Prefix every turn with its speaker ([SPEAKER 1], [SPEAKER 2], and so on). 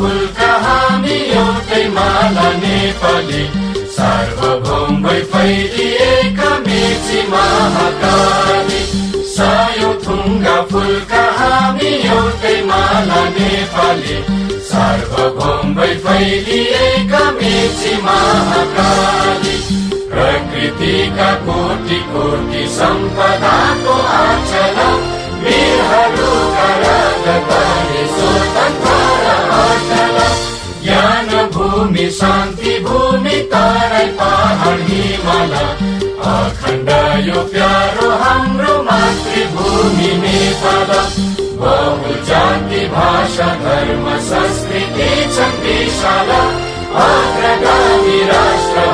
[SPEAKER 1] फुलका हामी एउटै माला नेपाली, सार्वभौम भई फैलिएका मेची महाकाली। सयौं थुङ्गा फुलका हामी एउटै माला नेपाली, सार्वभौम भई फैलिएका मेची महाकाली। प्रकृतिका कोटि कोटि सम्पदाको आचल, वीरहरूका रगतले स्वतन्त्र र अचल। ज्ञान भूमि शान्ति भूमि तराई पहाड हिमाल, अखण्ड यो प्यारो हाम्रो मातृभूमि नेपाल। बहु जाति भाषा धर्म संस्कृति छन् विशाल, अग्रगामी राष्ट्र